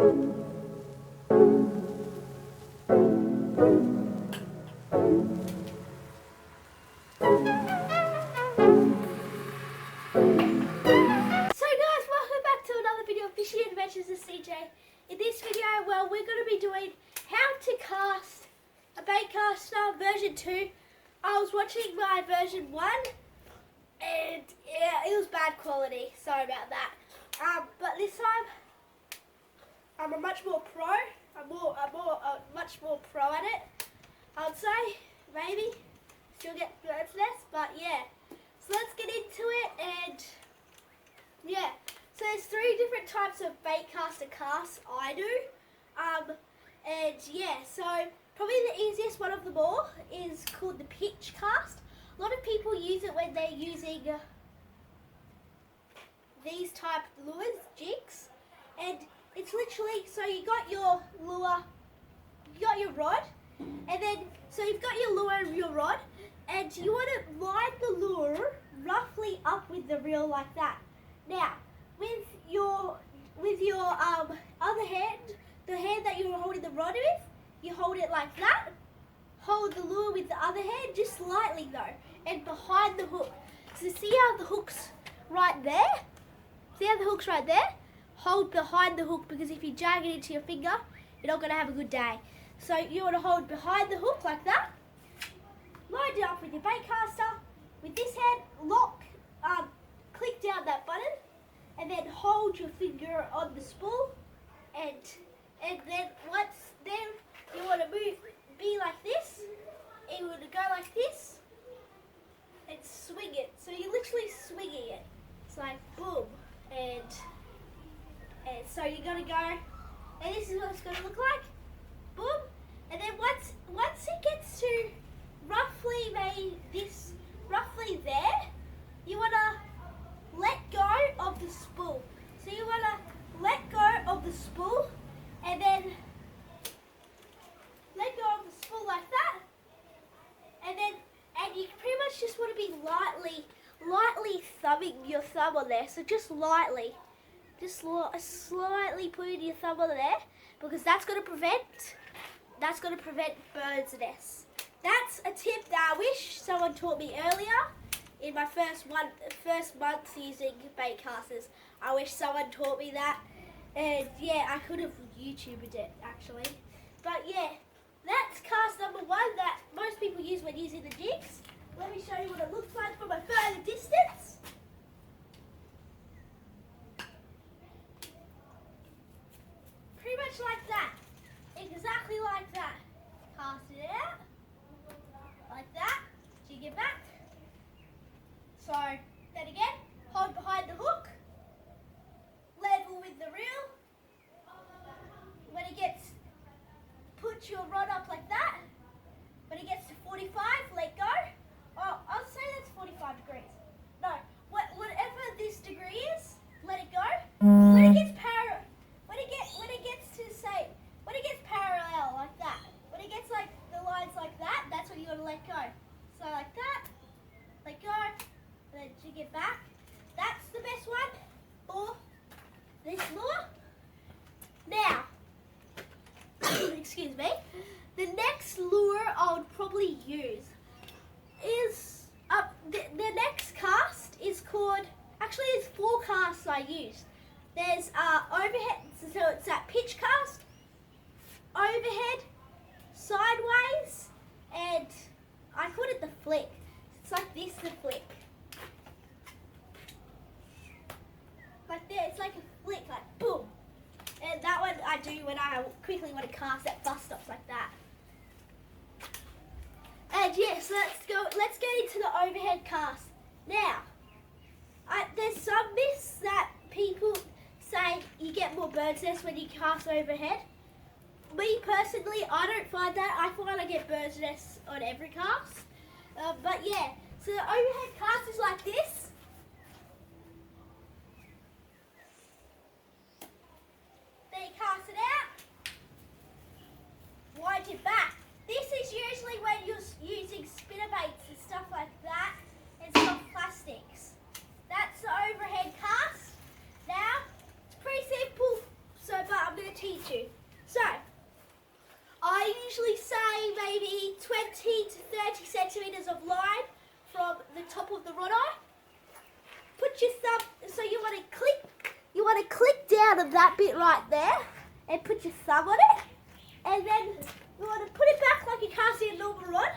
welcome back to another video of Fishing Adventures with CJ. In this video, well, we're going to be doing how to cast a bait caster version 2. I was watching my version 1 and yeah, it was bad quality, sorry about that. But this time, I'm a much more pro, I'm much more pro at it, I would say, maybe. Still get bird's nest, but yeah. So let's get into it and yeah. So there's 3 different types of bait caster casts I do. And yeah, so probably the easiest one of them all is called the pitch cast. A lot of people use it when they're using these type lures, jigs. And it's literally, so you got your lure, you got your rod, and then, so you've got your lure and your rod, and you want to line the lure roughly up with the reel like that. Now, with your other hand, the hand that you're holding the rod with, you hold it like that. Hold the lure with the other hand, just slightly though, and behind the hook. So see how the hook's right there? See how the hook's right there? Hold behind the hook, because if you drag it into your finger, you're not going to have a good day. So you want to hold behind the hook like that. Line it up with your bait caster. With this hand, lock, click down that button, and then hold your finger on the spool, and then you want to be like this. You want to go like this and swing it. So you're literally swinging it. It's like boom, and so you're gonna go, and this is what it's gonna look like. Boom, and then once it gets to roughly there, you wanna let go of the spool. So you wanna let go of the spool, and then let go of the spool like that, and you pretty much just want to be lightly thumbing your thumb on there. So just lightly, slightly putting your thumb on there, because that's gonna prevent bird's nests. That's a tip that I wish someone taught me earlier in my first month using bait casters. I wish someone taught me that, and yeah, I could have YouTubed it actually. But yeah, that's cast number 1 that most people use when using the jigs. Let me show you what it looks like from a further distance. Pretty much like that. Exactly like that. Cast it out. Like that. Jig it back. So, then again, hold behind the hook. Level with the reel. When it gets, put your rod up like that. When it gets to 45, let go. Oh, I'll say that's 45 degrees. No, whatever this degree is, let it go. When it gets parallel like that, when it gets like the lines like that, that's when you want to let go. So like that, let go, then jig it back. That's the best one for this lure. Now, excuse me, the next lure I would probably use is, the next cast is called, actually there's 4 casts I use. There's overhead, so it's that pitch cast, overhead, sideways, and I call it the flick. It's like this, the flick. Like there, it's like a flick, like boom. And that one I do when I quickly want to cast at bus stops like that. And yes, let's get into the overhead cast. Now, there's some myths that people say you get more bird's nests when you cast overhead. Me personally, I don't find that. I find I get bird's nests on every cast. But yeah, so the overhead cast is like this. Then you cast it out. Wind it back. This is usually when you're using spinnerbaits and stuff like that, and soft plastics. That's the overhead cast. Now, it's pretty simple, but I'm going to teach you. So, I usually say maybe 20 to 30 centimeters of line from the top of the rod eye. Put your thumb, so you want to click down on that bit right there and put your thumb on it. And then you want to put it back like you casting a normal rod.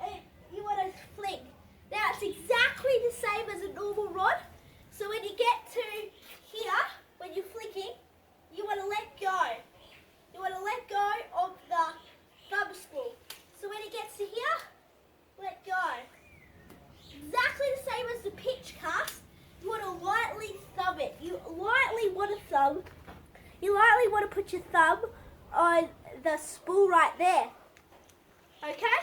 And you want to fling. Now it's exactly the same as a normal rod. So when you get to here, when you're flicking, you want to let go. You want to let go of the thumb spool. So when it gets to here, let go. Exactly the same as the pitch cast. You want to lightly thumb it. You lightly want to put your thumb on the spool right there. Okay?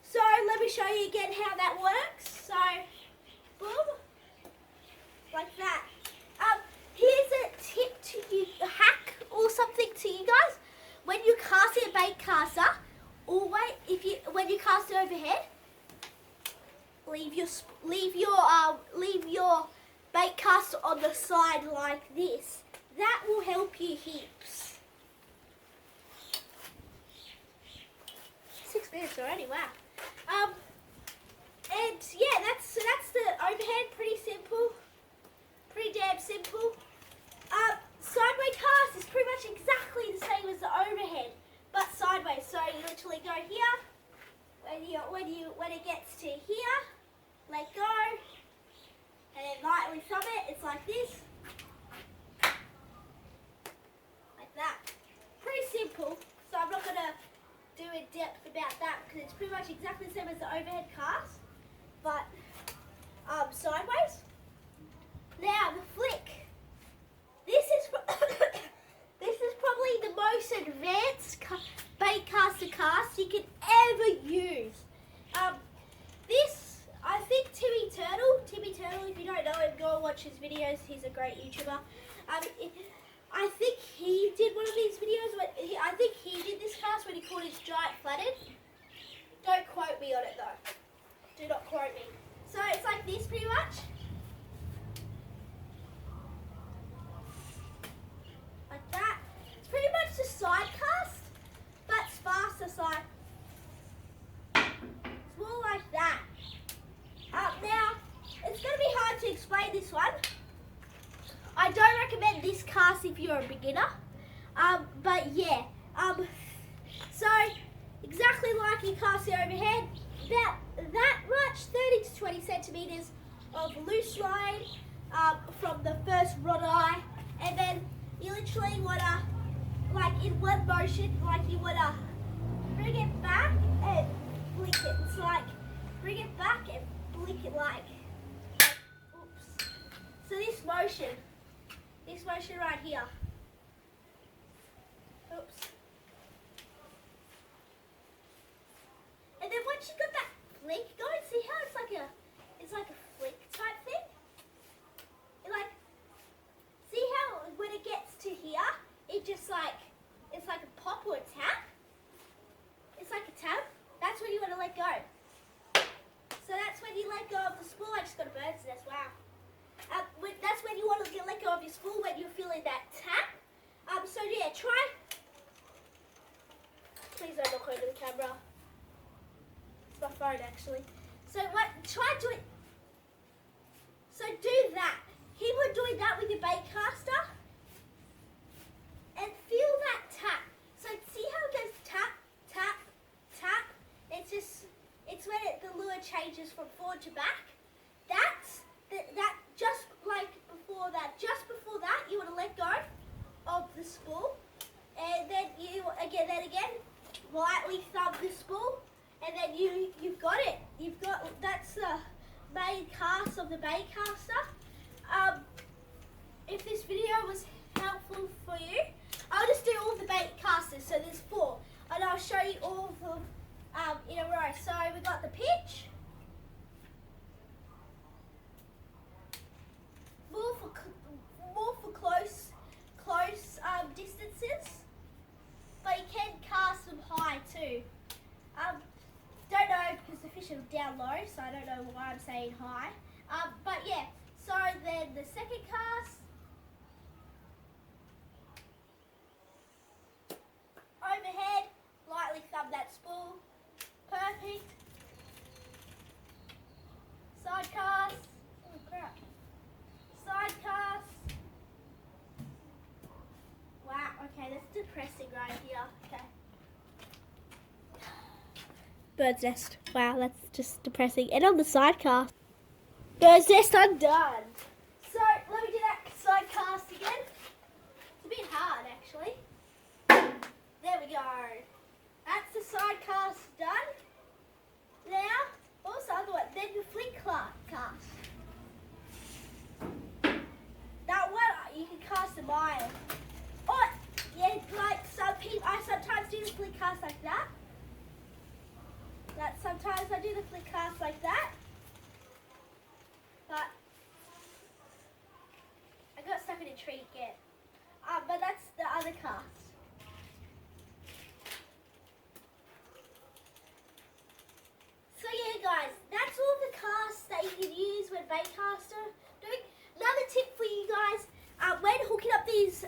So let me show you again how that works. So, boom, like that. Here's a tip to you, a hack or something to you guys. When you cast a bait caster, always when you cast it overhead, leave your bait caster on the side like this. That will help you heaps. 6 minutes already, wow. And yeah, that's the overhead. Pretty simple, pretty damn simple. Sideways cast is pretty much exactly the same as the overhead, but sideways. So you literally go here. When it gets to here, let go, and then lightly thumb it. It's like this, like that. Pretty simple. So I'm not gonna do in depth about that because it's pretty much exactly the same as the overhead cast, but sideways. Now the flick. This is probably the most advanced bait caster cast you can ever use. This, I think Timmy Turtle, if you don't know him, go and watch his videos. He's a great YouTuber. I think he did one of these videos. I think he did this cast when he caught his giant flathead. Don't quote me on it though. Do not quote me. So it's like this pretty much. Like that. It's pretty much the side cast, but it's faster side. It's more like that. Now, it's going to be hard to explain this one. I don't recommend this cast if you're a beginner. But yeah. So, exactly like you cast the overhead, that much, 30 to 20 centimeters of loose line from the first rod eye, and then you literally want to, like in one motion, like you want to bring it back and blink it. It's like, bring it back and blink it like, oops. So this motion right here, oops. And then once you got that flick going, see how it's like a flick type thing? See how when it gets to here, it's like a pop or a tap? It's like a tap. That's when you want to let go. So that's when you let go of the spool. I just got a bird's nest, wow. That's when you want to let go of your spool, when you're feeling that tap. So yeah, try. Please don't look over the camera. It's my phone actually. So try to do it. So do that. Keep on doing that with your bait caster. And feel that tap. So see how it goes tap, tap, tap. It's when the lure changes from forward to back. Just before that, you want to let go of the spool, and then you again lightly thumb the spool, and then you've got it. That's the main cast of the bait caster. If this video was helpful for you, I'll just do all the bait casters. So there's 4, and I'll show you all of them in a row. So we got the pitch. More for close distances, but you can cast them high too. Don't know because the fish are down low, so I don't know why I'm saying high. But yeah, so then the second cast, That's depressing right here. Okay. Bird's nest. Wow, that's just depressing. And on the side cast. Bird's nest undone. So let me do that side cast again. It's a bit hard actually. There we go. That's the side cast done. Now, what's the other one? Then the flick cast. That one you can cast a mile. Or yeah, like some people, I sometimes do the flick cast like that. Sometimes I do the flick cast like that. But I got stuck in a tree again. But that's the other cast. So yeah, guys, that's all the casts that you can use when baitcaster doing. Another tip for you guys: when hooking up these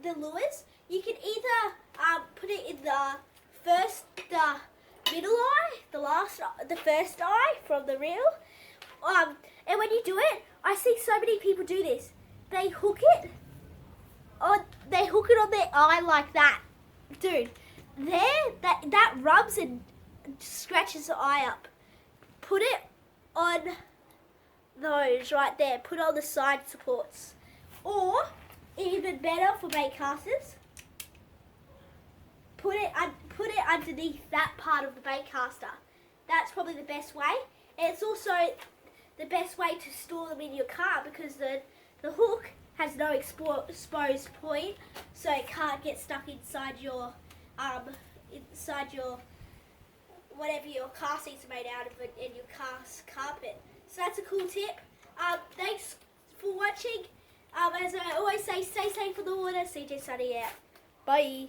the lures, you can either put it in the middle eye, the first eye from the reel. And when you do it, I see so many people do this. They hook it on their eye like that, dude. That rubs and scratches the eye up. Put it on those right there. Put it on the side supports, or even better for bait casters, put it underneath that part of the bait caster. That's probably the best way. And it's also the best way to store them in your car because the hook has no exposed point, so it can't get stuck inside your whatever your car seats are made out of it in your car's carpet. So that's a cool tip. Thanks for watching. As I always say, stay safe on the water. CJ Sunny out. Bye.